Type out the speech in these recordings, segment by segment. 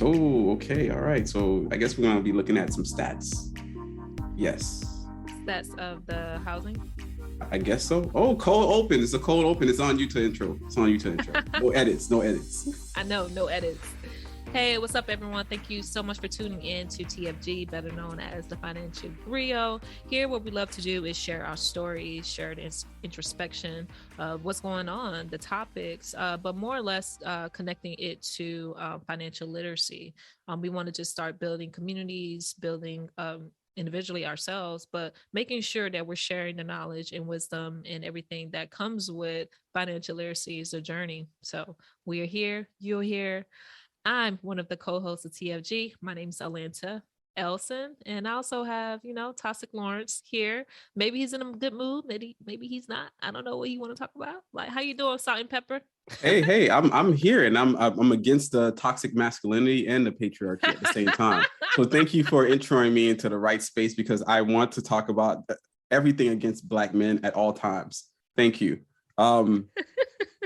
Oh, okay. All right. So I guess we're going to be looking at some stats. Yes. Stats of the housing. I guess so. Oh, cold open. It's a cold open. It's on you to intro. It's on you to intro. No edits. No edits. I know, no edits. Hey, what's up, everyone? Thank you so much for tuning in to TFG, better known as the Financial Griot. Here, what we love to do is share our stories, share introspection of what's going on, the topics, but more or less connecting it to financial literacy. We want to just start building communities, building individually ourselves, but making sure that we're sharing the knowledge and wisdom and everything that comes with financial literacy is a journey. So we are here, you're here. I'm one of the co-hosts of TFG. My name's Alanta Elson, and I also have, Toxic Lawrence here. Maybe he's in a good mood. Maybe he's not. I don't know what you want to talk about. Like, how you doing, Salt and Pepper? Hey, I'm here, and I'm against the toxic masculinity and the patriarchy at the same time. So thank you for introing me into the right space because I want to talk about everything against Black men at all times. Thank you.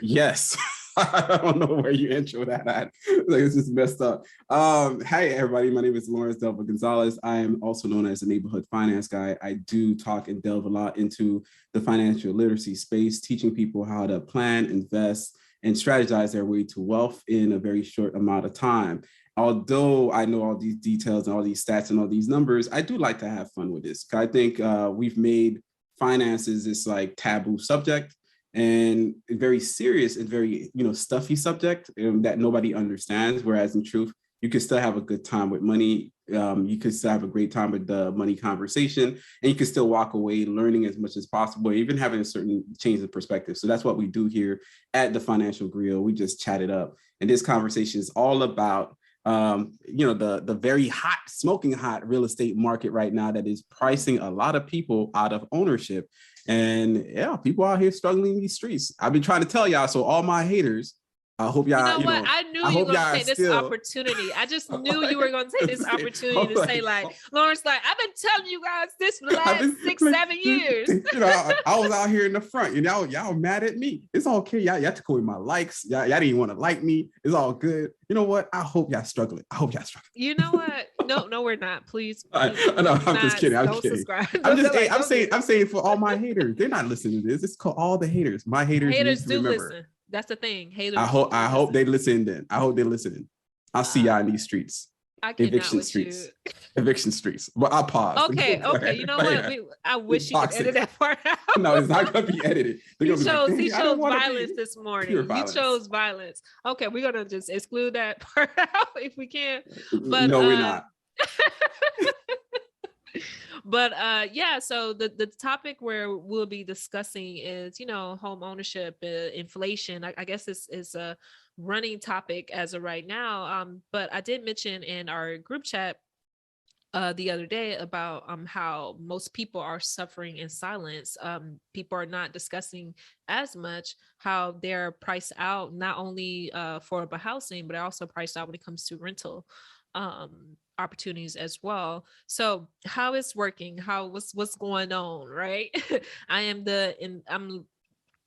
Yes. I don't know where you intro that at. Like, it's just messed up. Hey, everybody. My name is Lawrence Delva Gonzalez. I am also known as a neighborhood finance guy. I do talk and delve a lot into the financial literacy space, teaching people how to plan, invest, and strategize their way to wealth in a very short amount of time. Although I know all these details and all these stats and all these numbers, I do like to have fun with this. I think we've made finances this like taboo subject and very serious and very stuffy subject that nobody understands, whereas in truth you could still have a good time with money. You could still have a great time with the money conversation, and you could still walk away learning as much as possible, even having a certain change of perspective. So that's what we do here at the Financial Griot. We just chat it up, and this conversation is all about the very hot, smoking hot real estate market right now that is pricing a lot of people out of ownership. And yeah, people out here struggling in these streets. I've been trying to tell y'all. So all my haters, I hope y'all, you know what? I knew I you were hope going to y'all take this still opportunity. I just knew you were going to take this opportunity to say, like, Lawrence, like, I've been telling you guys this for the last 6-7 years. I was out here in the front, and y'all mad at me. It's okay. Y'all have to call me my likes. Y'all didn't even want to like me. It's all good. You know what? I hope y'all struggling. I hope y'all struggling. You know what? No, we're not. Please. No, I'm just kidding. I'm don't kidding. Subscribe. I'm saying for all my haters, they're not listening to this. It's called all the haters. My haters do remember. Listen. That's the thing. Haters. I hope they listen then. I hope they're listening. I'll see y'all in these streets. Eviction streets. Eviction streets. But I'll pause. Okay. You know what? I wish you could edit that part out. No, it's not going to be edited. He chose violence this morning. He chose violence. Okay, we're going to just exclude that part out if we can. But no, we're not. But yeah, so the topic where we'll be discussing is, home ownership, inflation. I guess this is a running topic as of right now. But I did mention in our group chat the other day about how most people are suffering in silence. People are not discussing as much how they're priced out, not only for affordable housing, but also priced out when it comes to rental opportunities as well. So how it's working, what's going on, right? I'm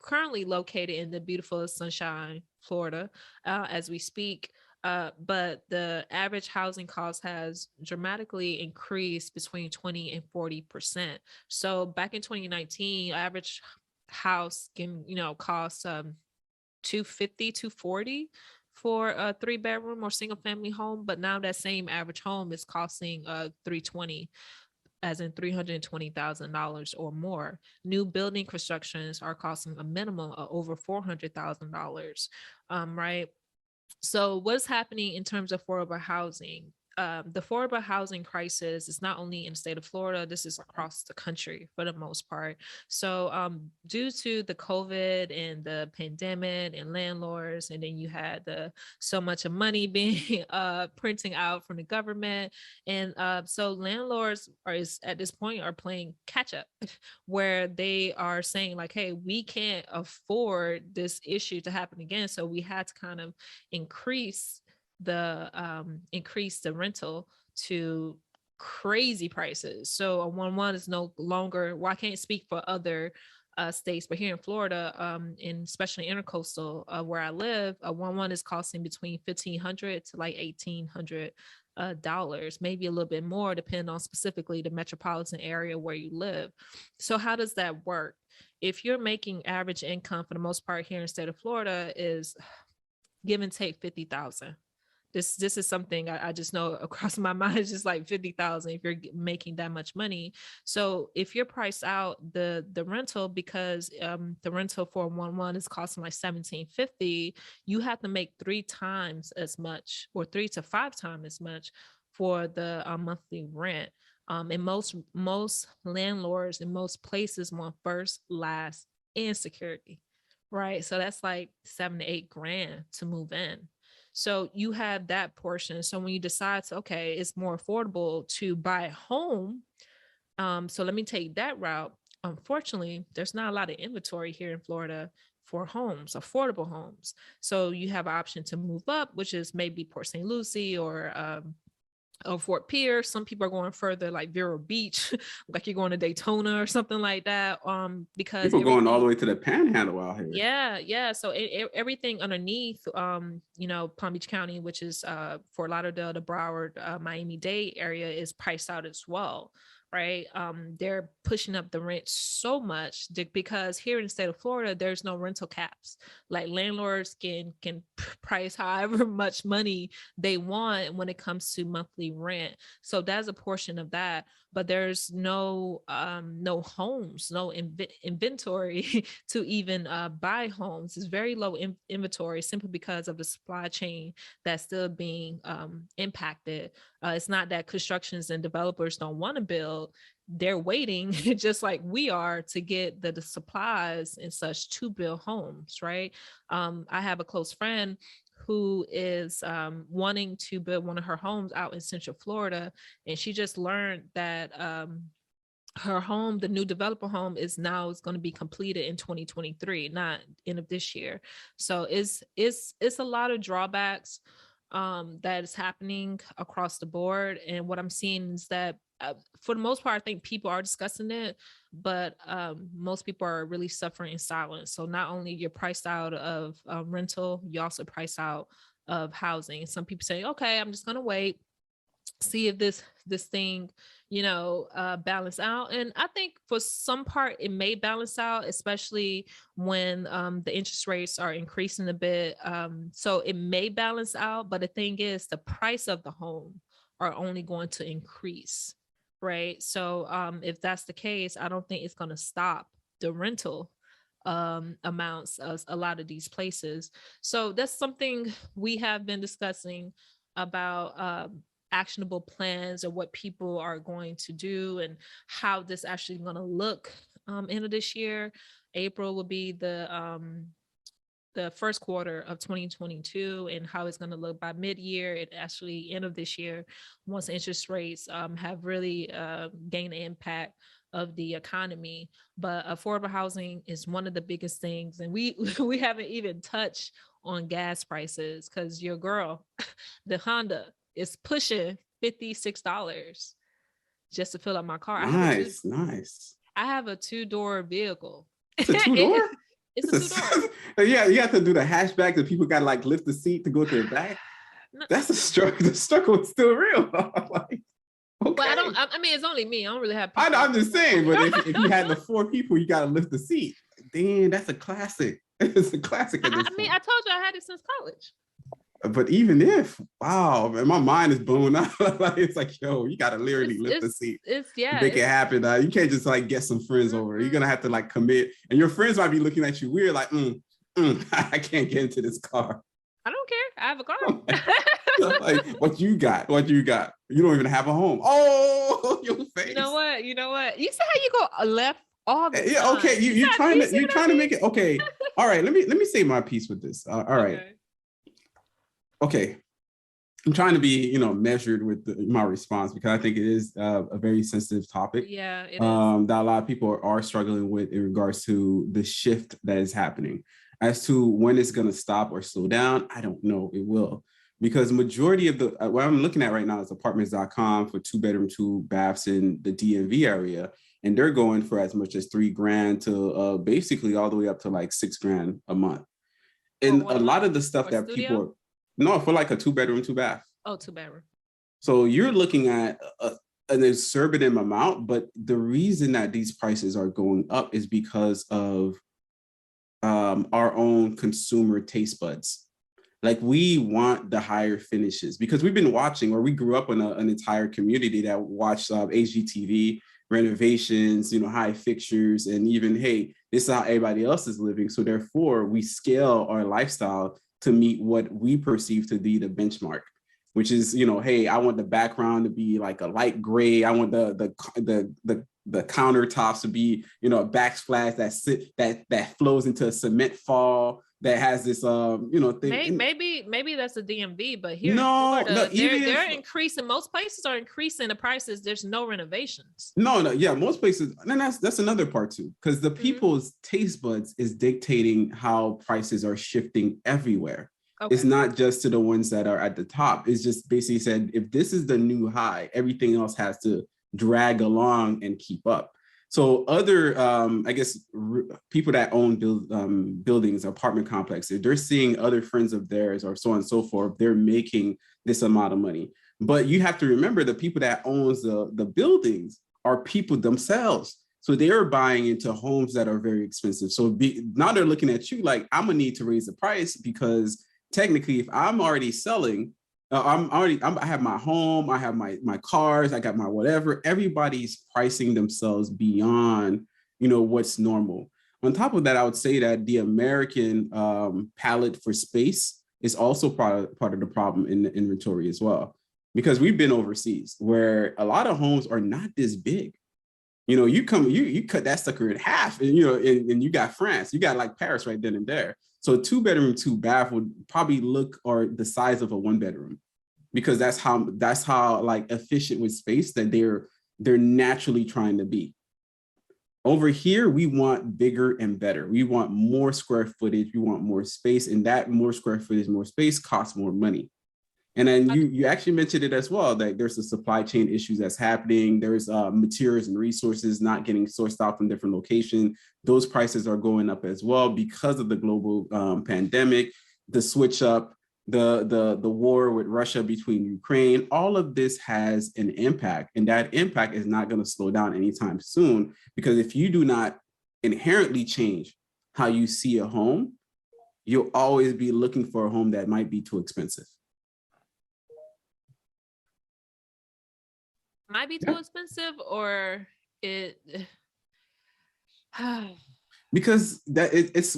currently located in the beautiful Sunshine, Florida, as we speak. But the average housing cost has dramatically increased between 20 and 40%. So back in 2019, average house can, cost $250, $240 for a 3-bedroom or single family home. But now that same average home is costing $320, as in $320,000 or more. New building constructions are costing a minimum of over $400,000, right? So what's happening in terms of affordable housing? The affordable housing crisis is not only in the state of Florida, this is across the country for the most part. So due to the COVID and the pandemic and landlords, and then you had so much of money being printing out from the government. And so landlords at this point are playing catch up, where they are saying like, hey, we can't afford this issue to happen again. So we had to kind of increase the rental to crazy prices. So a 1-1 is no longer, well, I can't speak for other states, but here in Florida, and especially intercoastal, where I live, a 1-1 is costing between $1,500 to like $1,800 dollars, maybe a little bit more, depending on specifically the metropolitan area where you live. So how does that work? If you're making average income for the most part here in the state of Florida is give and take 50,000. This is something I just know across my mind is just like 50,000 if you're making that much money. So if you're priced out the rental, because the rental for 1-1 is costing like $1,750, you have to make 3 times as much, or 3 to 5 times as much for the monthly rent. And most landlords in most places want first, last, and security, right? So that's like 7 to 8 grand to move in. So you have that portion. So when you decide to, okay, it's more affordable to buy a home. So let me take that route. Unfortunately, there's not a lot of inventory here in Florida for homes, affordable homes. So you have an option to move up, which is maybe Port St. Lucie or Fort Pierce. Some people are going further, like Vero Beach, like you're going to Daytona or something like that. Because people going all the way to the Panhandle out here. Yeah. So everything underneath, Palm Beach County, which is Fort Lauderdale, the Broward, Miami-Dade area, is priced out as well. Right. They're pushing up the rent so much because here in the state of Florida, there's no rental caps. Like landlords can price however much money they want when it comes to monthly rent. So that's a portion of that. But there's no homes, no inventory to even buy homes. It's very low inventory simply because of the supply chain that's still being impacted. It's not that constructions and developers don't want to build. They're waiting just like we are to get the supplies and such to build homes, right? I have a close friend who is wanting to build one of her homes out in Central Florida. And she just learned that her home, the new developer home, is going to be completed in 2023, not end of this year. So it's a lot of drawbacks that is happening across the board. And what I'm seeing is that for the most part, I think people are discussing it, but most people are really suffering in silence. So not only you're priced out of rental, you also price out of housing. Some people say, okay, I'm just going to wait, see if this thing, balance out. And I think for some part it may balance out, especially when the interest rates are increasing a bit. So it may balance out, but the thing is the price of the home are only going to increase, right? So if that's the case, I don't think it's going to stop the rental amounts of a lot of these places. So that's something we have been discussing about actionable plans, or what people are going to do and how this actually going to look end of this year. April will be the first quarter of 2022, and how it's going to look by mid-year and actually end of this year, once interest rates have really gained an impact of the economy. But affordable housing is one of the biggest things, and we haven't even touched on gas prices, because your girl, the Honda, is pushing $56 just to fill up my car. Nice. I have a 2-door vehicle. It's a 2-door? It's a 2-door. Yeah, you have to do the hatchback that people got to like lift the seat to go to the back. No. That's a struggle. The struggle is still real. Like, okay. But I mean, it's only me. I don't really have people. I'm just saying, but if you had the 4 people, you got to lift the seat. Damn, that's a classic. It's a classic. I mean, I told you I had it since college. But even if, wow, man, my mind is blown out. Like, it's like, yo, you got to literally lift the seat. Make it happen. You can't just like get some friends over. You're going to have to like commit. And your friends might be looking at you weird, like, I can't get into this car. I don't care. I have a car. Like, what you got? You don't even have a home. Oh, your face. You know what? You see how you go left all the time. Yeah, okay. You're trying to make it. Okay. All right. Let me say my piece with this. All right. Okay. I'm trying to be, measured with my response, because I think it is a very sensitive topic. Yeah, it is. That a lot of people are struggling with in regards to the shift that is happening. As to when it's going to stop or slow down, I don't know. It will, because majority of what I'm looking at right now is apartments.com for 2-bedroom, 2 baths in the DMV area. and they're going for as much as $3,000 to basically all the way up to like $6,000 a month. And What a a lot month? of the stuff For that studio? people, no, for like a 2-bedroom, 2-bath. Oh, 2 bedroom. So you're looking at an exorbitant amount, but the reason that these prices are going up is because of our own consumer taste buds. Like we want the higher finishes because we've been watching, or we grew up in an entire community that watched HGTV, renovations, high fixtures, and even, hey, this is how everybody else is living. So therefore, we scale our lifestyle to meet what we perceive to be the benchmark, which is, hey, I want the background to be like a light gray. I want the countertops to be, a backsplash that flows into a cement fall that has this thing. Maybe that's a DMV, but here in No, Florida, even they're increasing. Most places are increasing the prices. There's no renovations. no, yeah, most places, and that's another part too, because the people's taste buds is dictating how prices are shifting everywhere. Okay. It's not just to the ones that are at the top. It's just basically said, if this is the new high, everything else has to drag along and keep up. So other, I guess, people that own buildings, apartment complexes, they're seeing other friends of theirs or so on and so forth, they're making this amount of money. But you have to remember the people that owns the buildings are people themselves. So they're buying into homes that are very expensive. So now they're looking at you like, I'm gonna need to raise the price because technically, if I'm already selling, I have my home, I have my cars, I got my whatever. Everybody's pricing themselves beyond, what's normal. On top of that, I would say that the American palette for space is also part of the problem in the inventory as well, because we've been overseas where a lot of homes are not this big. You cut that sucker in half, and and you got France, you got like Paris right then and there. So a 2-bedroom, 2-bath would probably look or the size of a 1-bedroom, because that's how like efficient with space that they're naturally trying to be. Over here, we want bigger and better. We want more square footage. We want more space, and that more square footage, more space costs more money. And then you actually mentioned it as well, that there's the supply chain issues that's happening. There's materials and resources not getting sourced out from different locations. Those prices are going up as well because of the global pandemic, the switch up, the war with Russia between Ukraine. All of this has an impact, and that impact is not going to slow down anytime soon, because if you do not inherently change how you see a home, you'll always be looking for a home that might be too expensive. Might be too expensive, or it because it's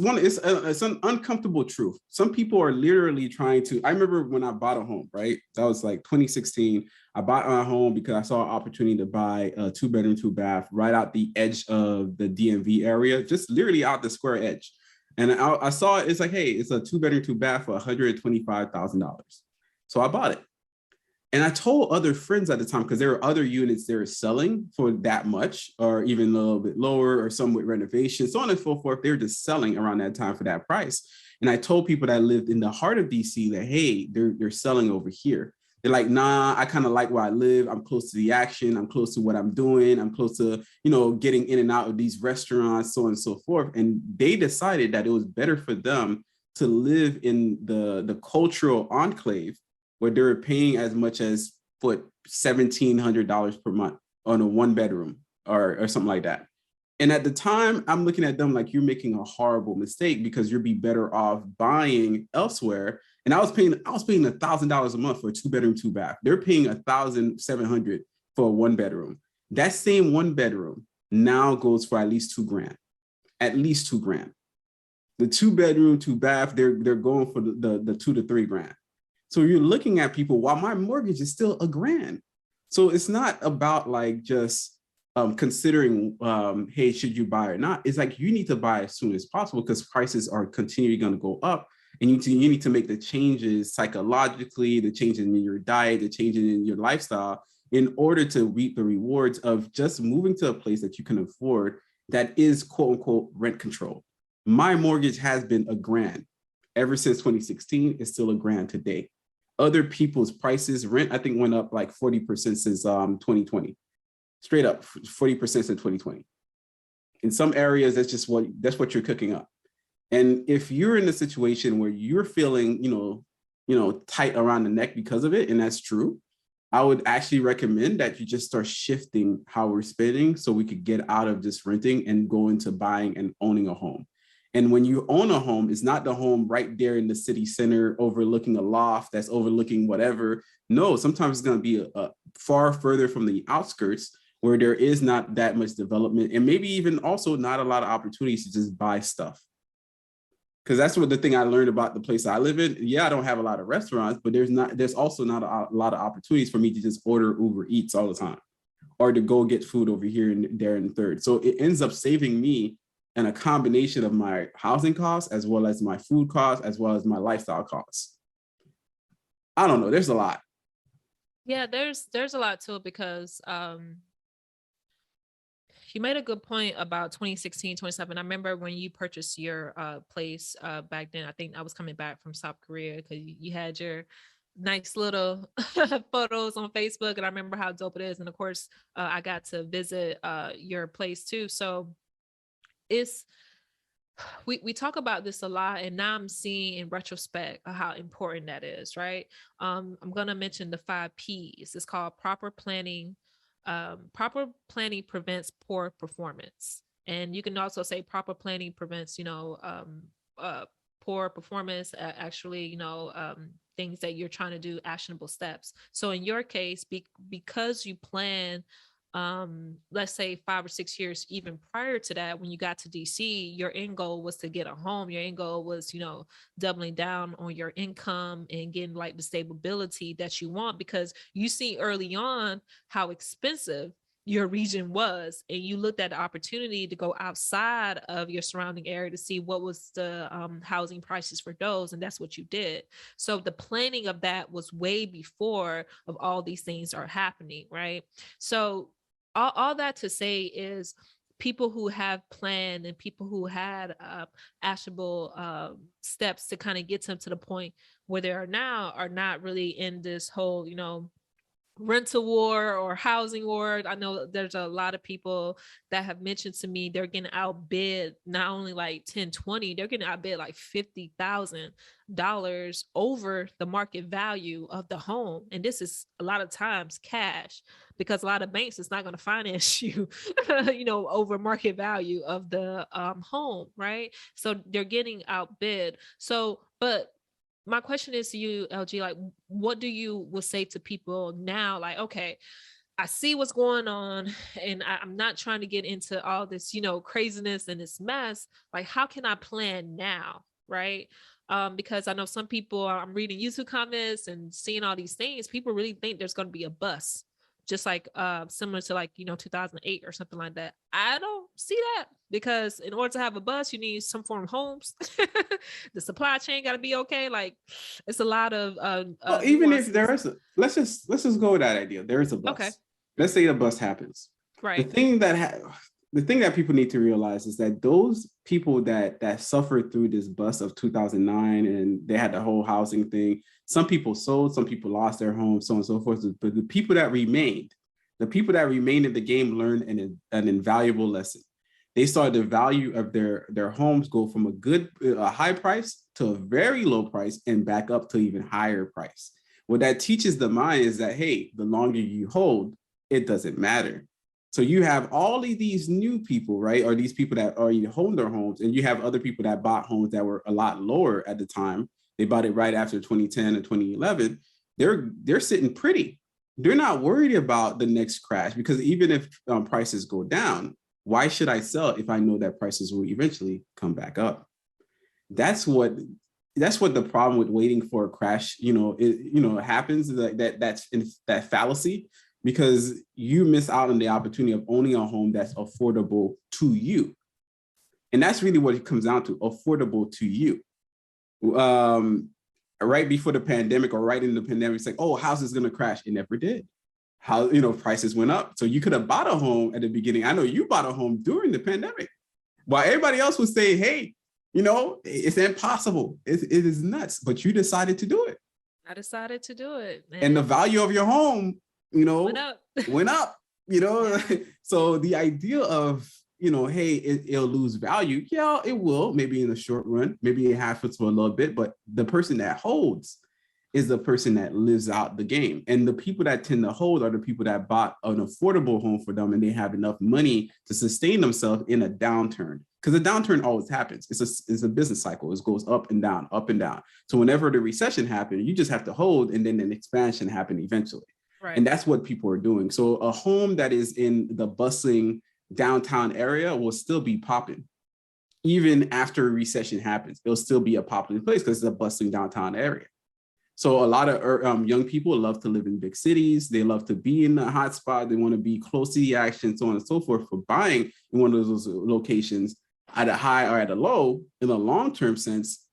an uncomfortable truth. Some people are literally trying to. I remember when I bought a home, right? That was like 2016. I bought my home because I saw an opportunity to buy a 2-bedroom, 2-bath right out the edge of the DMV area, just literally out the square edge. And I saw it. It's like, hey, it's a 2-bedroom, 2-bath for $125,000. So I bought it. And I told other friends at the time, because there were other units they were selling for that much, or even a little bit lower, or some with renovations, so on and so forth. They were just selling around that time for that price. And I told people that lived in the heart of DC that, hey, they're selling over here. They're like, nah, I kind of like where I live. I'm close to the action. I'm close to what I'm doing. I'm close to, getting in and out of these restaurants, so on and so forth. And they decided that it was better for them to live in the cultural enclave, where they were paying as much as $1,700 per month on a 1-bedroom or something like that. And at the time, I'm looking at them like, you're making a horrible mistake, because you'd be better off buying elsewhere. And I was paying $1,000 a month for a 2-bedroom, 2-bath. They're paying $1,700 for a 1-bedroom. That same 1-bedroom now goes for at least $2,000. At least $2,000. The 2-bedroom, 2-bath, they're going for the $2,000 to $3,000. So you're looking at people, while my mortgage is still $1,000. So it's not about like just considering, hey, should you buy or not? It's like, you need to buy as soon as possible, because prices are continually going to go up. And you need to make the changes psychologically, the changes in your diet, the changes in your lifestyle, in order to reap the rewards of just moving to a place that you can afford, that is quote unquote rent control. My mortgage has been $1,000 ever since 2016. It's still $1,000 today. Other people's prices, rent, I think, went up like 40% since 2020. straight up 40% since 2020. In some areas, that's what you're cooking up. And if you're in a situation where you're feeling, tight around the neck because of it, and that's true, I would actually recommend that you just start shifting how we're spending so we could get out of just renting and go into buying and owning a home. And when you own a home, it's not the home right there in the city center overlooking a loft that's overlooking whatever. No, sometimes it's going to be a far further from the outskirts where there is not that much development and maybe even also not a lot of opportunities to just buy stuff. Because that's what the thing I learned about the place I live in. Yeah, I don't have a lot of restaurants, but there's also not a lot of opportunities for me to just order Uber Eats all the time or to go get food over here and there and third. So it ends up saving me and a combination of my housing costs as well as my food costs, as well as my lifestyle costs. I don't know. There's a lot. Yeah, there's a lot to it because you made a good point about 2016, 2017. I remember when you purchased your place back then. I think I was coming back from South Korea because you had your nice little photos on Facebook, and I remember how dope it is. And of course, I got to visit your place too. So it's we talk about this a lot, and now I'm seeing in retrospect how important that is, right? I'm gonna mention the 5 P's. It's called proper planning. Proper planning prevents poor performance, and you can also say proper planning prevents, poor performance. Actually, things that you're trying to do, actionable steps. So in your case, because you plan let's say 5 or 6 years even prior to that, when you got to DC, your end goal was to get a home. Your end goal was doubling down on your income and getting like the stability that you want, because you see early on how expensive your region was, and you looked at the opportunity to go outside of your surrounding area to see what was the housing prices for those, and that's what you did. So the planning of that was way before of all these things are happening, right? So all that to say is people who have planned and people who had actionable steps to kind of get them to the point where they are now are not really in this whole, rental war or housing war. I know there's a lot of people that have mentioned to me they're getting outbid not only like 10, 20, they're getting outbid like $50,000 over the market value of the home. And this is a lot of times cash, because a lot of banks is not going to finance you, over market value of the home, right? So they're getting outbid. So, but my question is to you, LG, like, what do you would say to people now? Like, okay, I see what's going on, and I'm not trying to get into all this, craziness and this mess. Like, how can I plan now? Right. Because I know some people, I'm reading YouTube comments and seeing all these things. People really think there's going to be a bust, just like similar to like 2008 or something like that. I don't see that, because in order to have a bus, you need some form of homes. The supply chain got to be okay. Like, it's a lot of well, even if there is let's just go with that idea. There is a bus. Okay. Let's say the bus happens. Right. The thing that people need to realize is that those people that suffered through this bust of 2009, and they had the whole housing thing, some people sold, some people lost their homes, so on and so forth. But the people that remained in the game learned an invaluable lesson. They saw the value of their homes go from a high price to a very low price and back up to even higher price. What that teaches the mind is that, hey, the longer you hold, it doesn't matter. So you have all of these new people, right? Or these people that already hold their homes, and you have other people that bought homes that were a lot lower at the time. They bought it right after 2010 and 2011. They're sitting pretty. They're not worried about the next crash, because even if prices go down, why should I sell if I know that prices will eventually come back up? That's what the problem with waiting for a crash, happens. That's that fallacy, because you miss out on the opportunity of owning a home that's affordable to you. And that's really what it comes down to, affordable to you. Right before the pandemic, or right in the pandemic, it's like, oh, house is going to crash. It never did. Prices went up. So you could have bought a home at the beginning. I know you bought a home during the pandemic, while everybody else was saying, hey, it's impossible. It is nuts. But you decided to do it. I decided to do it. And the value of your home, went up. went up. you know? Yeah. So the idea of, hey, it'll lose value. Yeah, it will, maybe in the short run, maybe it happens for a little bit, but the person that holds is the person that lives out the game. And the people that tend to hold are the people that bought an affordable home for them and they have enough money to sustain themselves in a downturn. Because a downturn always happens. It's a business cycle. It goes up and down, up and down. So whenever the recession happens, you just have to hold, and then an expansion happen eventually. Right. And that's what people are doing. So a home that is in the bustling downtown area will still be popping. Even after a recession happens, it'll still be a popular place because it's a bustling downtown area. So a lot of young people love to live in big cities. They love to be in the hot spot. They want to be close to the action, so on and so forth. For buying in one of those locations at a high or at a low, in a long-term sense,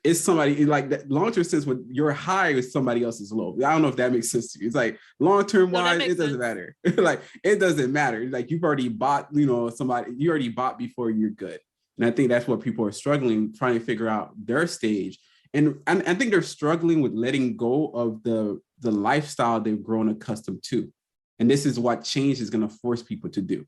it's somebody like that. Long-term sense, when your high is somebody else's low. I don't know if that makes sense to you. It's like long-term wise, it doesn't matter. Like it doesn't matter. Like you've already bought, somebody, you already bought before you're good. And I think that's what people are struggling, trying to figure out their stage. And I think they're struggling with letting go of the lifestyle they've grown accustomed to. And this is what change is going to force people to do.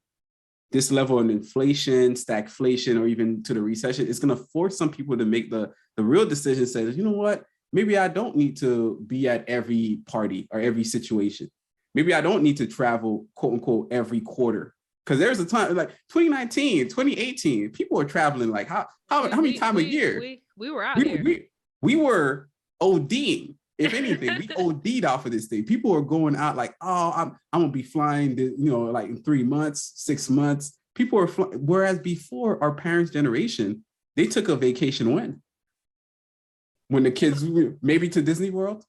This level of inflation, stagflation, or even to the recession, is going to force some people to make the real decision, say, you know what, maybe I don't need to be at every party or every situation. Maybe I don't need to travel, quote unquote, every quarter. Because there's a time like 2019, 2018, people were traveling like how many times a year? We were out here. We were ODing. If anything, we OD'd off of this thing. People are going out like, oh, I'm gonna be flying, like in 3 months, 6 months. People are flying. Whereas before, our parents' generation, they took a vacation when the kids, maybe to Disney World,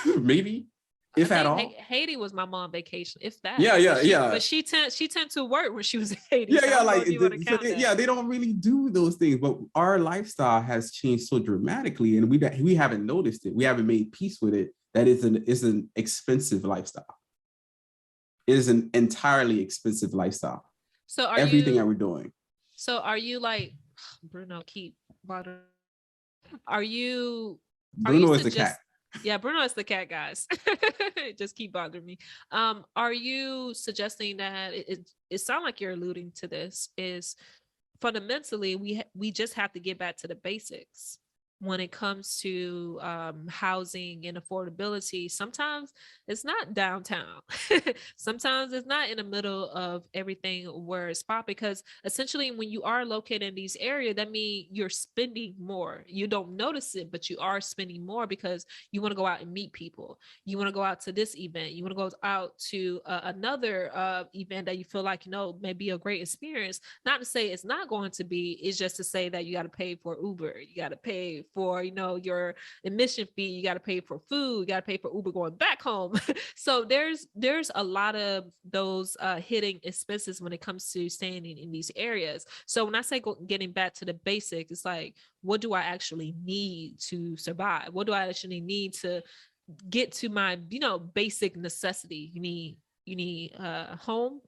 maybe. If at all. Haiti was my mom vacation, if that. Yeah. But she tend to work when she was in Haiti. They don't really do those things. But our lifestyle has changed so dramatically, and we haven't noticed it. We haven't made peace with it. That is an expensive lifestyle. It is an entirely expensive lifestyle. So everything that we're doing. So are you like Bruno? Keep bothering. Are you? Bruno is the cat. Yeah, Bruno is the cat, guys. Just keep bothering me. Are you suggesting that it sounds like you're alluding to this is fundamentally we just have to get back to the basics when it comes to housing and affordability? Sometimes it's not downtown. Sometimes it's not in the middle of everything where it's popping, because essentially when you are located in these areas, that means you're spending more. You don't notice it, but you are spending more because you want to go out and meet people. You want to go out to this event. You want to go out to another event that you feel like, may be a great experience. Not to say it's not going to be, it's just to say that you got to pay for Uber. You got to pay for, your admission fee. You got to pay for food. You got to pay for Uber going back home. So there's a lot of those hidden expenses when it comes to staying in these areas. So when I say getting back to the basics, it's like, what do I actually need to survive? What do I actually need to get to my, basic necessity? You need a home,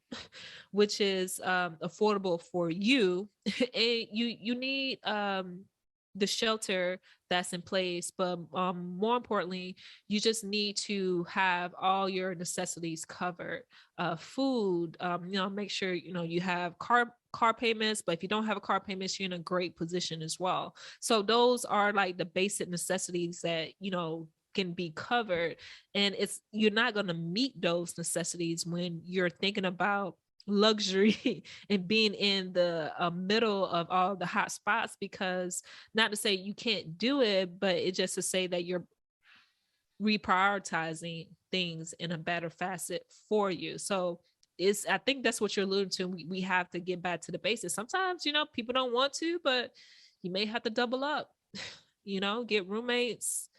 which is affordable for you, and you need the shelter that's in place, but more importantly, you just need to have all your necessities covered. Food, make sure you have car payments, but if you don't have a car payments, you're in a great position as well. So those are like the basic necessities that can be covered, and you're not going to meet those necessities when you're thinking about luxury and being in the middle of all the hot spots, because not to say you can't do it, but it's just to say that you're reprioritizing things in a better facet for you. So I think that's what you're alluding to. We have to get back to the basics. Sometimes, people don't want to, but you may have to double up, get roommates,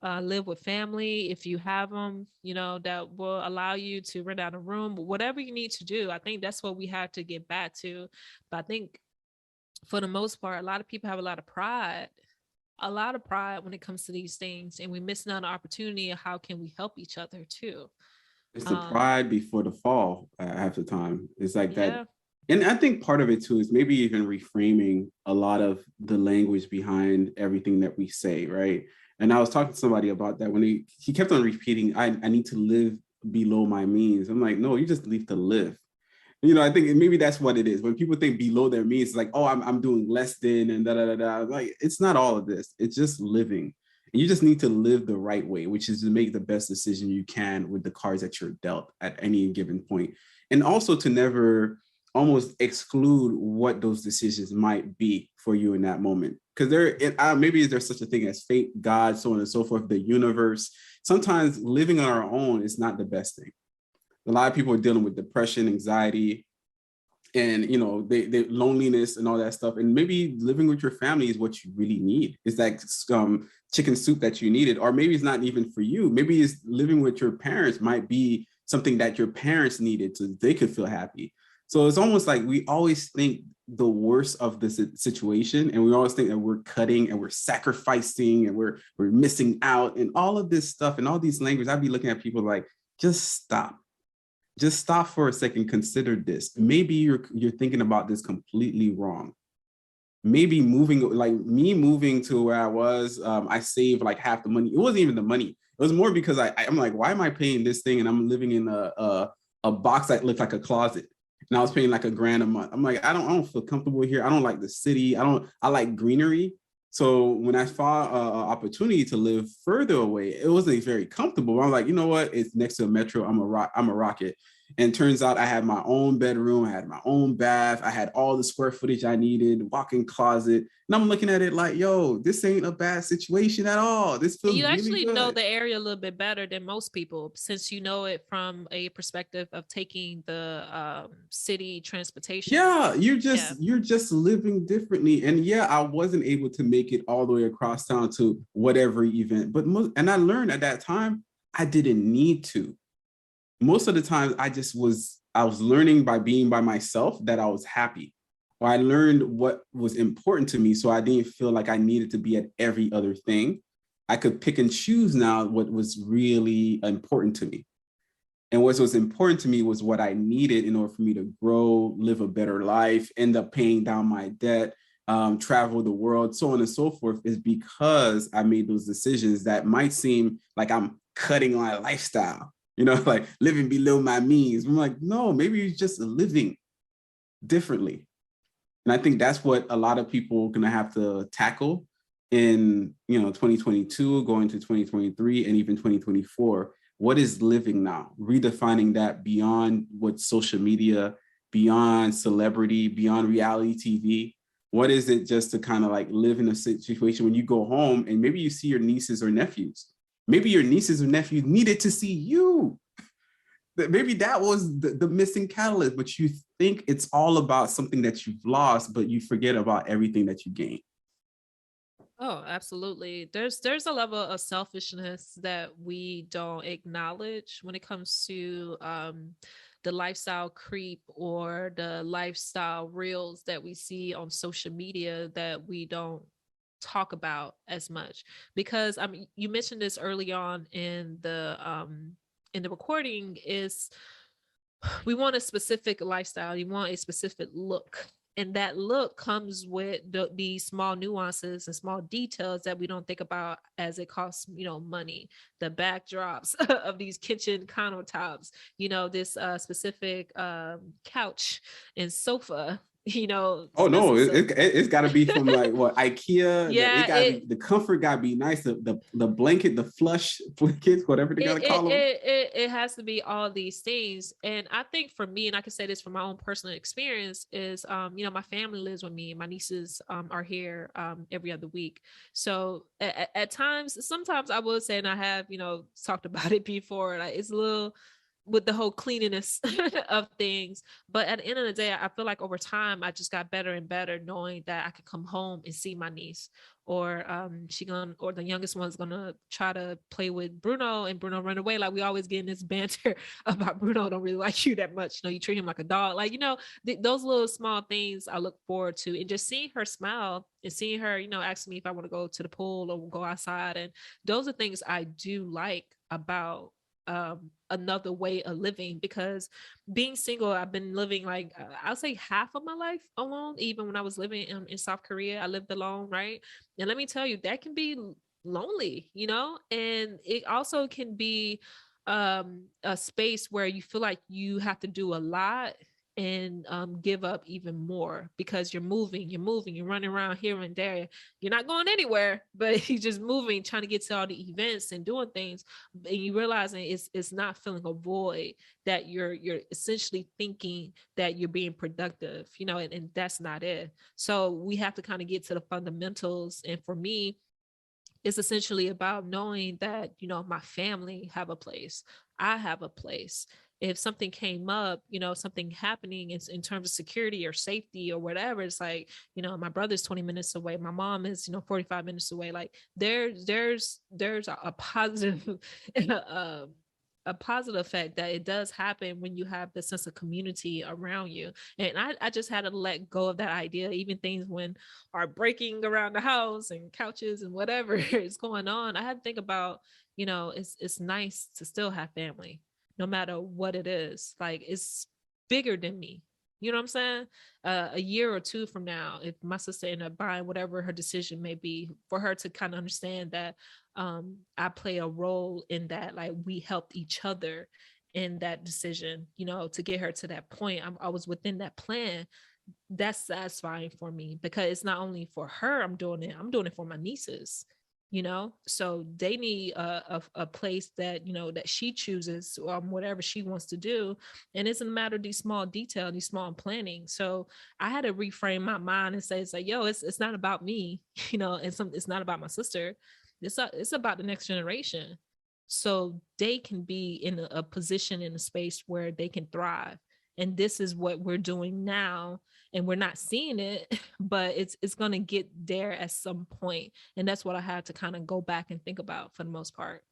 live with family if you have them, that will allow you to rent out a room, whatever you need to do. I think that's what we have to get back to. But I think for the most part, a lot of people have a lot of pride when it comes to these things, and we're missing out on opportunity of how can we help each other too. It's the pride before the fall half the time. It's like yeah. that. And I think part of it too is maybe even reframing a lot of the language behind everything that we say, right? And I was talking to somebody about that when he kept on repeating, I need to live below my means. I'm like, no, you just need to live. I think maybe that's what it is. When people think below their means, it's like, oh, I'm doing less than and da da da da. Like, it's not all of this. It's just living. And you just need to live the right way, which is to make the best decision you can with the cards that you're dealt at any given point. And also to never almost exclude what those decisions might be for you in that moment. Because maybe there's such a thing as fate, God, so on and so forth, the universe. Sometimes living on our own is not the best thing. A lot of people are dealing with depression, anxiety, and they loneliness and all that stuff. And maybe living with your family is what you really need. It's that chicken soup that you needed, or maybe it's not even for you. Maybe it's living with your parents might be something that your parents needed so they could feel happy. So it's almost like we always think the worst of the situation, and we always think that we're cutting and we're sacrificing and we're missing out and all of this stuff and all these languages. I'd be looking at people like, just stop. Just stop for a second, consider this. Maybe you're thinking about this completely wrong. Maybe moving to where I was, I saved like half the money. It wasn't even the money. It was more because I'm like, why am I paying this thing? And I'm living in a box that looked like a closet. And I was paying like $1,000 a month. I'm like, I don't feel comfortable here. I don't like the city. I like greenery. So when I saw an opportunity to live further away, it wasn't very comfortable. I'm like, you know what? It's next to a metro. I'm a rocket. And turns out I had my own bedroom. I had my own bath. I had all the square footage I needed, walk-in closet. And I'm looking at it like, yo, this ain't a bad situation at all. This feels You really actually good. know the area a little bit better than most people, since you know it from a perspective of taking the city transportation. Yeah, you're just living differently. And yeah, I wasn't able to make it all the way across town to whatever event, and I learned at that time I didn't need to. Most of the time I was learning by being by myself that I was happy, or I learned what was important to me, so I didn't feel like I needed to be at every other thing. I could pick and choose now what was really important to me. And what was important to me was what I needed in order for me to grow, live a better life, end up paying down my debt, travel the world, so on and so forth, is because I made those decisions that might seem like I'm cutting my lifestyle, like living below my means. I'm like, no, maybe it's just living differently. And I think that's what a lot of people are going to have to tackle in 2022, going to 2023, and even 2024. What is living now? Redefining that beyond what social media, beyond celebrity, beyond reality TV. What is it just to kind of like live in a situation when you go home and maybe you see your nieces or nephews? Maybe your nieces or nephews needed to see you. Maybe that was the missing catalyst, but you think it's all about something that you've lost, but you forget about everything that you gained. Oh, absolutely. There's a level of selfishness that we don't acknowledge when it comes to the lifestyle creep or the lifestyle reels that we see on social media that we don't talk about as much. Because I mean, you mentioned this early on in the recording, is we want a specific lifestyle, you want a specific look, and that look comes with these small nuances and small details that we don't think about, as it costs money. The backdrops of these kitchen countertops, this specific couch and sofa, Oh no, this is a it's got to be from like what IKEA. yeah, It got to be, the comfort got to be nice. The blanket, the flush blankets, whatever they got to call them. it has to be all these things. And I think for me, and I can say this from my own personal experience, is my family lives with me. My nieces are here every other week. So at times, sometimes I will say, and I have talked about it before, like it's a little with the whole cleanliness of things. But at the end of the day, I feel like over time, I just got better and better knowing that I could come home and see my niece, or or the youngest one's gonna try to play with Bruno, and Bruno run away. Like we always get in this banter about Bruno don't really like you that much. You treat him like a dog. Like, those little small things I look forward to, and just seeing her smile and seeing her, asking me if I want to go to the pool or go outside. And those are things I do like about another way of living, because being single, I've been living like I'll say half of my life alone. Even when I was living in South Korea, I lived alone, right? And let me tell you, that can be lonely, and it also can be a space where you feel like you have to do a lot and give up even more because you're running around here and there. You're not going anywhere, but you're just moving, trying to get to all the events and doing things. And you realizing it's not filling a void, that you're essentially thinking that you're being productive, and that's not it. So we have to kind of get to the fundamentals. And for me, it's essentially about knowing that, my family have a place. I have a place. If something came up, something happening in terms of security or safety or whatever, it's like, my brother's 20 minutes away. My mom is, 45 minutes away. Like there's a positive, a positive effect that it does happen when you have the sense of community around you. And I just had to let go of that idea, even things when are breaking around the house and couches and whatever is going on. I had to think about, it's nice to still have family, no matter what it is. Like it's bigger than me. You know what I'm saying? A year or two from now, if my sister ended up buying whatever her decision may be, for her to kind of understand that I play a role in that. Like we helped each other in that decision, to get her to that point. I was within that plan. That's satisfying for me because it's not only for her I'm doing it for my nieces, so they need a place that, that she chooses, whatever she wants to do. And it's a matter of these small details, these small planning. So I had to reframe my mind and say, it's like, yo, it's not about me, it's not about my sister. It's about the next generation. So they can be in a position, in a space where they can thrive. And this is what we're doing now, and we're not seeing it, but it's going to get there at some point. And that's what I had to kind of go back and think about for the most part.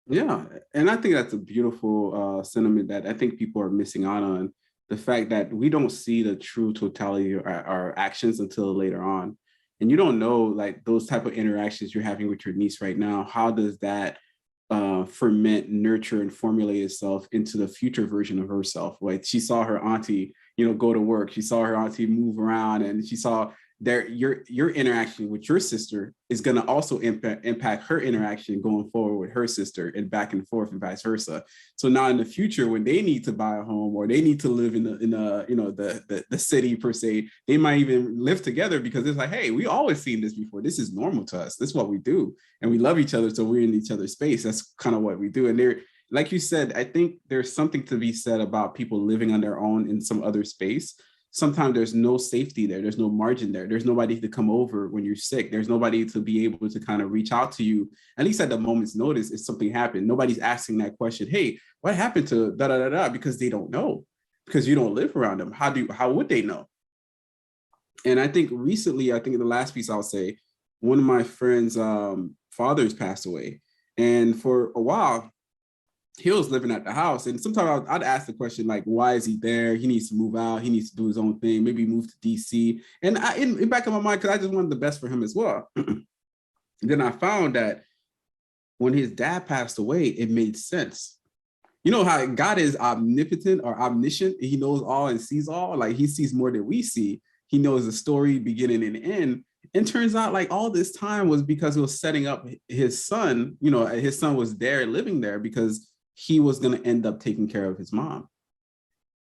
Yeah, and I think that's a beautiful sentiment that I think people are missing out on. The fact that we don't see the true totality of our actions until later on. And you don't know, like, those type of interactions you're having with your niece right now, how does that ferment, nurture, and formulate itself into the future version of herself? Like, she saw her auntie, go to work. She saw her auntie move around, and she saw your interaction with your sister is going to also impact her interaction going forward with her sister, and back and forth, and vice versa. So now in the future, when they need to buy a home, or they need to live in the city per se, they might even live together because it's like, hey, we always seen this before. This is normal to us. This is what we do, and we love each other, so we're in each other's space. That's kind of what we do. And they're, like you said, I think there's something to be said about people living on their own in some other space. Sometimes there's no safety there. There's no margin there. There's nobody to come over when you're sick. There's nobody to be able to kind of reach out to you, at least at the moment's notice, if something happened. Nobody's asking that question, hey, what happened to da da da da? Because they don't know, because you don't live around them. How would they know? And I think recently, I think the last piece I'll say, one of my friends' fathers passed away. And for a while, he was living at the house. And sometimes I'd ask the question, like, why is he there? He needs to move out. He needs to do his own thing, maybe move to DC. And in the back of my mind, because I just wanted the best for him as well. Then I found that when his dad passed away, it made sense. You know how God is omnipotent or omniscient? He knows all and sees all. Like, he sees more than we see. He knows the story beginning and end. And turns out, like, all this time was because he was setting up his son. His son was there, living there, because he was going to end up taking care of his mom.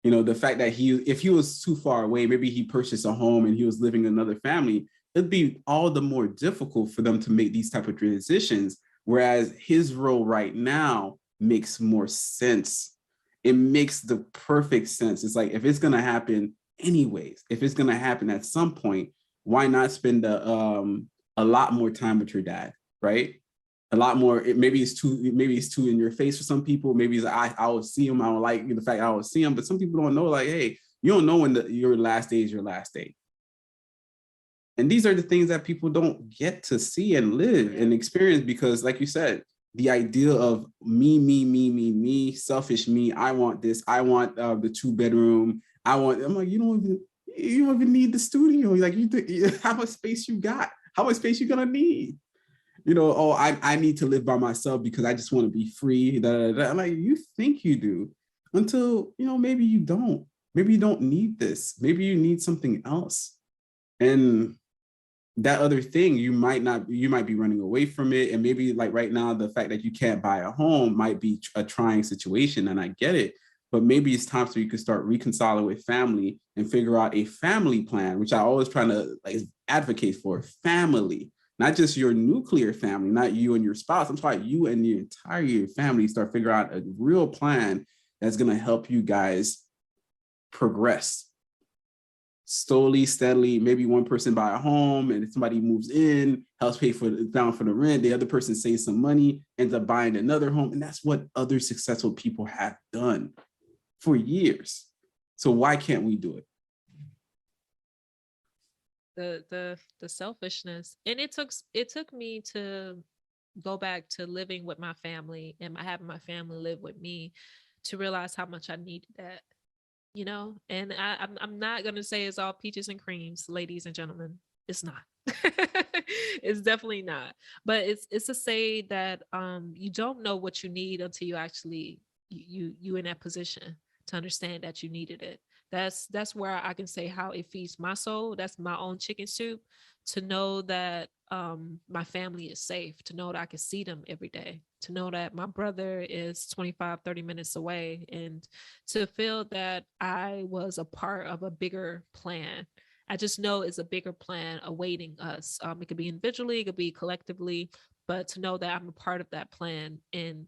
The fact that if he was too far away, maybe he purchased a home and he was living in another family, it'd be all the more difficult for them to make these type of transitions. Whereas his role right now makes more sense. It makes the perfect sense. It's like, if it's going to happen anyways, if it's going to happen at some point, why not spend a lot more time with your dad, right? A lot more. Maybe it's too in your face for some people. Maybe it's like, I will see him. I don't like the fact I will see him. But some people don't know, like, hey, you don't know when your last day is your last day. And these are the things that people don't get to see and live and experience, because, like you said, the idea of me, selfish me. I want this. I want the 2-bedroom. I'm like, you don't even need the studio. Like, how much space you got? How much space you gonna need? I need to live by myself because I just want to be free. I'm like, you think you do, until, maybe you don't. Maybe you don't need this. Maybe you need something else. And that other thing, you might be running away from it. And maybe like right now, the fact that you can't buy a home might be a trying situation. And I get it. But maybe it's time so you can start reconciling with family and figure out a family plan, which I always try to like advocate for. Family, not just your nuclear family, not you and your spouse. I'm talking you and your entire family. Start figuring out a real plan that's going to help you guys progress slowly, steadily. Maybe one person buy a home and somebody moves in, helps pay down for the rent. The other person saves some money, ends up buying another home. And that's what other successful people have done for years. So why can't we do it? The selfishness. And it took me to go back to living with my family and having my family live with me to realize how much I needed that. And I'm not gonna say it's all peaches and creams, ladies and gentlemen. It's not. It's definitely not. But it's to say that you don't know what you need until you actually you in that position to understand that you needed it. That's where I can say how it feeds my soul. That's my own chicken soup, to know that my family is safe, to know that I can see them every day, to know that my brother is 25-30 minutes away, and to feel that I was a part of a bigger plan. I just know it's a bigger plan awaiting us. It could be individually, it could be collectively, but to know that I'm a part of that plan and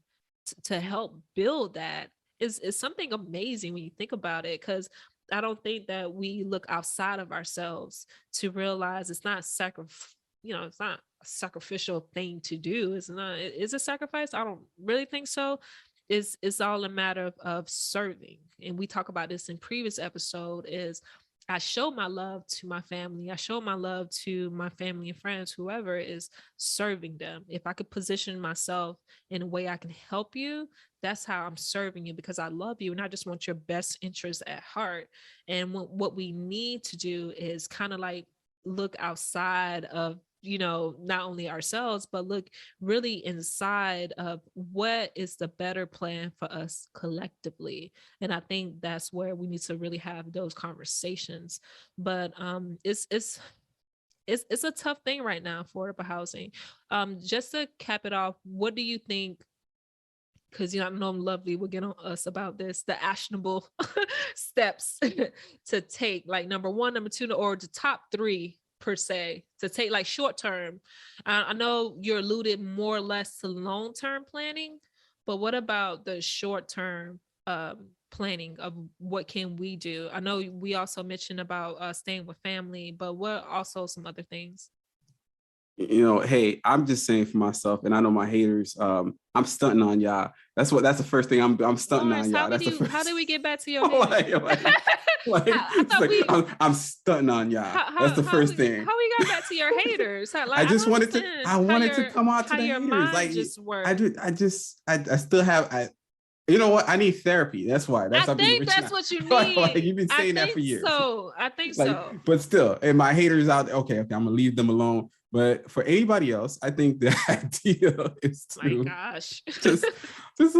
to help build that is something amazing when you think about it, because I don't think that we look outside of ourselves to realize it's not it's not a sacrificial thing to do. It's not, is it sacrifice? I don't really think so. It's all a matter of serving. And we talk about this in previous episode, is I show my love to my family. I show my love to my family and friends, whoever is serving them. If I could position myself in a way I can help you, that's how I'm serving you, because I love you and I just want your best interest at heart. And what we need to do is kind of like look outside of not only ourselves, but look really inside of what is the better plan for us collectively. And I think that's where we need to really have those conversations. But it's a tough thing right now, affordable housing. Just to cap it off, what do you think? Because I know Lovely will get on us about this, the actionable steps to take, like number one, number two, or the top three per se, to take like short term. I know you're alluded more or less to long term planning, but what about the short term planning of what can we do? I know we also mentioned about staying with family, but what also some other things? Hey, I'm just saying for myself, and I know my haters, I'm stunting on y'all. That's the first thing I'm stunting Lawrence, on y'all. That's the first. how did we get back to your haters? I it's thought like, we I'm stunting on y'all. That's the first thing. how we got back to your haters? Like, I I just don't wanted to, understand I wanted to come out to how the your haters. mind Like just I works. do, I still have, you know what? I need therapy. That's why. I I've been think reaching that's out. what you Like need. you've been I saying that for think years. so. I think Like, so. but still, and my haters out there, okay, I'm gonna leave them alone. But for anybody else, I think the idea is My to gosh. just just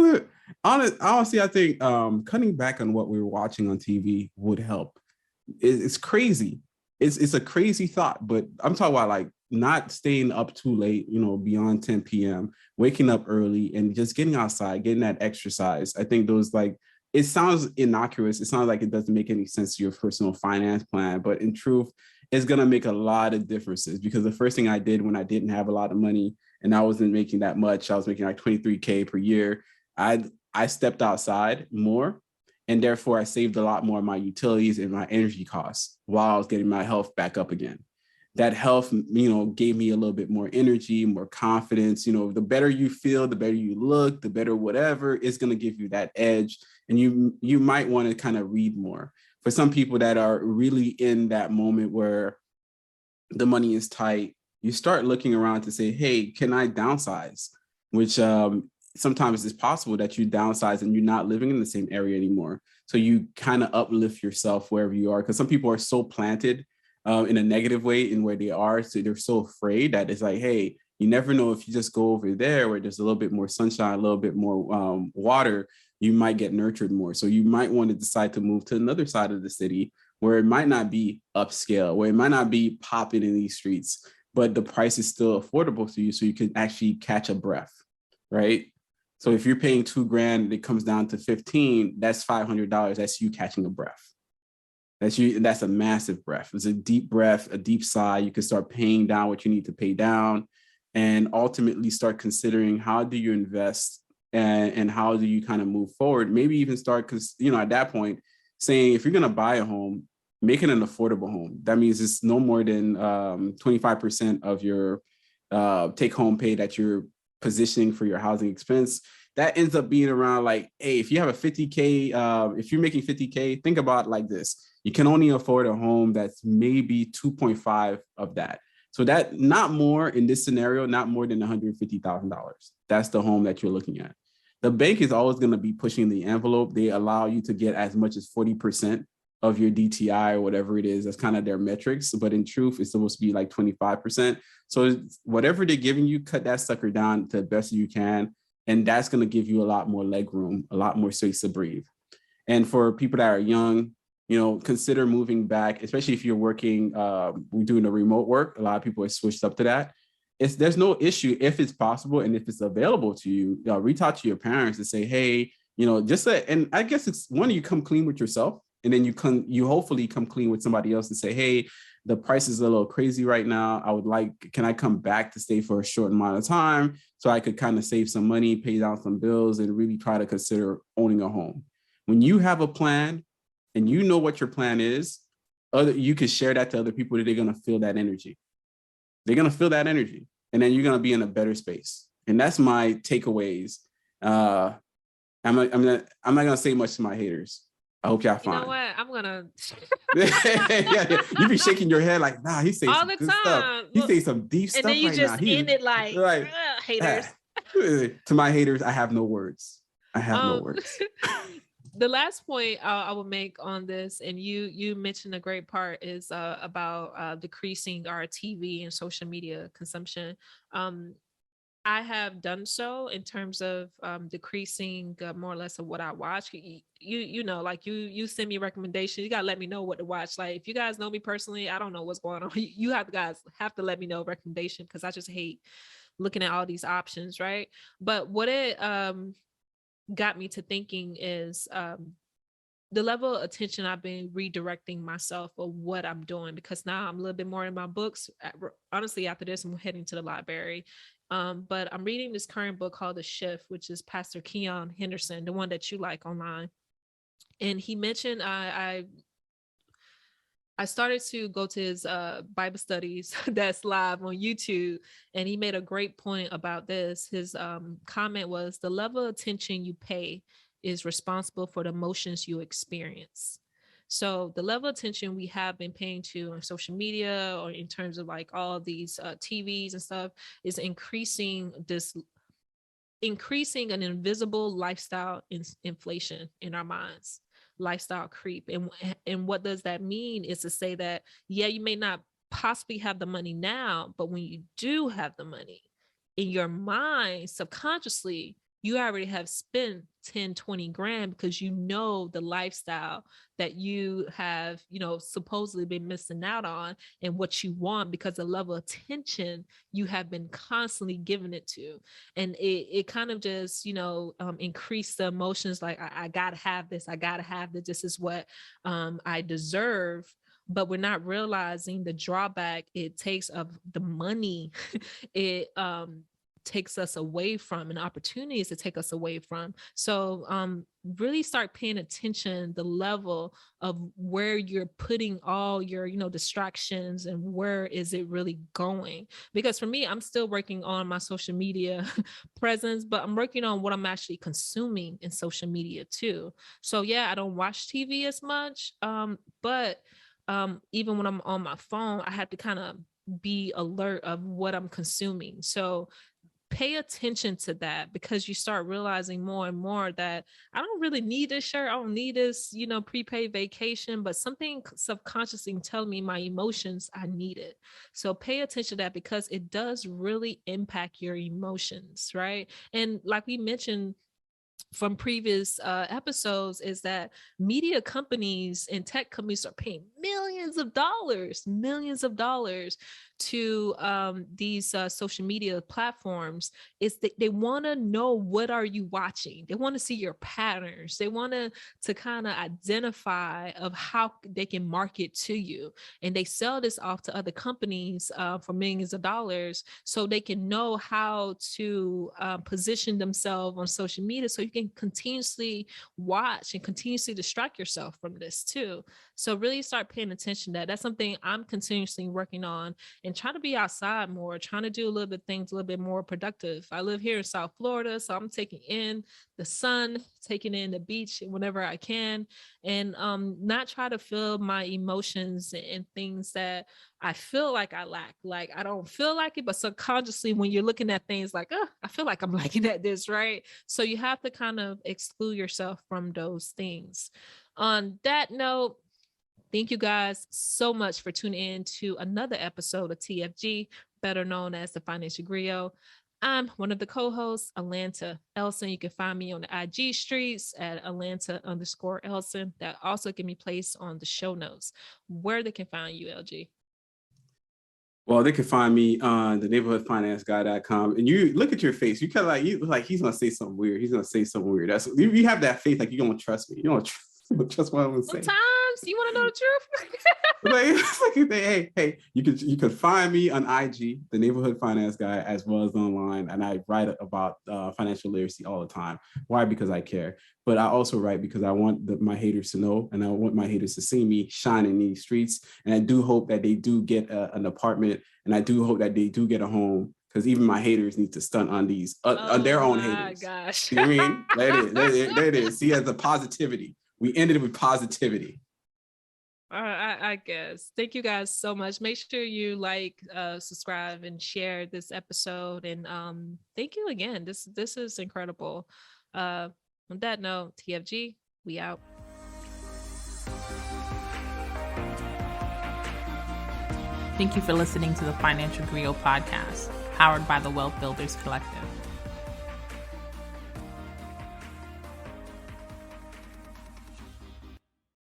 honestly, I think cutting back on what we were watching on TV would help. It's crazy. It's a crazy thought, but I'm talking about like not staying up too late, beyond 10 p.m., waking up early and just getting outside, getting that exercise. I think those, like, it sounds innocuous. It sounds like it doesn't make any sense to your personal finance plan, but in truth, it's going to make a lot of differences, because the first thing I did when I didn't have a lot of money and I wasn't making that much, I was making like 23K per year. I stepped outside more, and therefore I saved a lot more of my utilities and my energy costs while I was getting my health back up again. That health, gave me a little bit more energy, more confidence. The better you feel, the better you look, the better whatever, it's going to give you that edge. And you might want to kind of read more. For some people that are really in that moment where the money is tight, you start looking around to say, hey, can I downsize? Which sometimes it's possible that you downsize and you're not living in the same area anymore. So you kind of uplift yourself wherever you are, because some people are so planted in a negative way in where they are. So they're so afraid that it's like, hey, you never know, if you just go over there where there's a little bit more sunshine, a little bit more water, you might get nurtured more. So you might want to decide to move to another side of the city where it might not be upscale, where it might not be popping in these streets, but the price is still affordable to you, so you can actually catch a breath, right? So if you're paying $2,000, it comes down to 15, that's $500. That's you catching a breath. That's a massive breath. It's a deep breath, a deep sigh. You can start paying down what you need to pay down, and ultimately start considering, how do you invest, and how do you kind of move forward? Maybe even start, because, at that point, saying, if you're going to buy a home, make it an affordable home. That means it's no more than 25% of your take home pay that you're positioning for your housing expense. That ends up being around, like, hey, if you have a 50K, if you're making 50K, think about it like this. You can only afford a home that's maybe 2.5 of that. So that, not more in this scenario, not more than $150,000. That's the home that you're looking at. The bank is always going to be pushing the envelope. They allow you to get as much as 40% of your DTI or whatever it is. That's kind of their metrics. But in truth, it's supposed to be like 25%. So whatever they're giving you, cut that sucker down to the best you can. And that's going to give you a lot more leg room, a lot more space to breathe. And for people that are young, consider moving back, especially if you're working, we're doing the remote work. A lot of people are switched up to that. There's no issue if it's possible and if it's available to you. Reach out to your parents and say, hey, and I guess it's one, you come clean with yourself, and then you hopefully come clean with somebody else and say, hey, the price is a little crazy right now. Can I come back to stay for a short amount of time so I could kind of save some money, pay down some bills, and really try to consider owning a home? When you have a plan and you know what your plan is, you can share that to other people, that they're going to feel that energy. They're going to feel that energy, and then you're going to be in a better space. And that's my takeaways. I'm not going to say much to my haters. I hope y'all fine. You know what? I'm gonna. Yeah. You be shaking your head like, nah, he say all some the good time. stuff. He say some deep stuff right now. And then you just end it like, haters. To my haters, I have no words. I have no words. The last point I will make on this, and you mentioned a great part, is about decreasing our TV and social media consumption. I have done so in terms of decreasing more or less of what I watch. Like you send me recommendations. You gotta let me know what to watch. Like, if you guys know me personally, I don't know what's going on. You guys have to let me know recommendation, because I just hate looking at all these options, right? But what it got me to thinking is the level of attention I've been redirecting myself of what I'm doing, because now I'm a little bit more in my books. Honestly, after this, I'm heading to the library. But I'm reading this current book called The Shift, which is Pastor Keon Henderson, the one that you like online. And he mentioned, I started to go to his Bible studies that's live on YouTube, and he made a great point about this. His comment was, the level of attention you pay is responsible for the emotions you experience. So the level of attention we have been paying to on social media, or in terms of like all these TVs and stuff, is increasing an invisible lifestyle inflation in our minds, lifestyle creep. And what does that mean is to say that, yeah, you may not possibly have the money now, but when you do have the money, in your mind, subconsciously, you already have spent 10, 20 grand, because you know the lifestyle that you have, supposedly been missing out on, and what you want, because the level of attention you have been constantly giving it to. And it kind of just, increased the emotions. Like, I gotta have this. I gotta have this. This is what I deserve. But we're not realizing the drawback it takes of the money. It takes us away from, and opportunities to take us away from. So really start paying attention the level of where you're putting all your distractions, and where is it really going. Because for me, I'm still working on my social media presence, but I'm working on what I'm actually consuming in social media too. So yeah, I don't watch TV as much, but even when I'm on my phone, I have to kind of be alert of what I'm consuming. So pay attention to that, because you start realizing more and more that I don't really need this shirt. I don't need this, prepaid vacation, but something subconsciously telling me my emotions, I need it. So pay attention to that, because it does really impact your emotions, right? And like we mentioned from previous episodes, is that media companies and tech companies are paying millions of dollars to these social media platforms. Is that they want to know, what are you watching? They want to see your patterns. They want to kind of identify of how they can market to you, and they sell this off to other companies for millions of dollars, so they can know how to position themselves on social media, so you can continuously watch and continuously distract yourself from this too. So really start paying attention to that. That's something I'm continuously working on, and trying to be outside more, trying to do a little bit things a little bit more productive. I live here in South Florida, so I'm taking in the sun, taking in the beach whenever I can, and not try to feel my emotions and things that I feel like I lack. Like I don't feel like it, but subconsciously when you're looking at things like, oh, I feel like I'm lacking at this, right? So you have to kind of exclude yourself from those things. On that note, thank you guys so much for tuning in to another episode of TFG, better known as the Financial Griot. I'm one of the co-hosts, Atlanta Elson. You can find me on the IG streets at Atlanta_Elson. That also can be placed on the show notes where they can find you, LG. Well, they can find me on the neighborhoodfinanceguy.com. And you look at your face, you kind of like he's gonna say something weird. He's gonna say something weird. That's you have that faith, like you're gonna trust me. You don't trust what I'm gonna say. Sometimes you want to know the truth. Hey, you can find me on IG, the Neighborhood Finance Guy, as well as online, and I write about financial literacy all the time. Why? Because I care, but I also write because I want my haters to know, and I want my haters to see me shine in these streets. And I do hope that they do get an apartment, and I do hope that they do get a home. Because even my haters need to stunt on these on their own haters. Oh my gosh! You know what I mean? There it is. See, as the positivity, we ended it with positivity. I guess. Thank you guys so much. Make sure you like, subscribe, and share this episode. And thank you again. This is incredible. On that note, TFG, we out. Thank you for listening to the Financial Griot podcast, powered by the Wealth Builders Collective.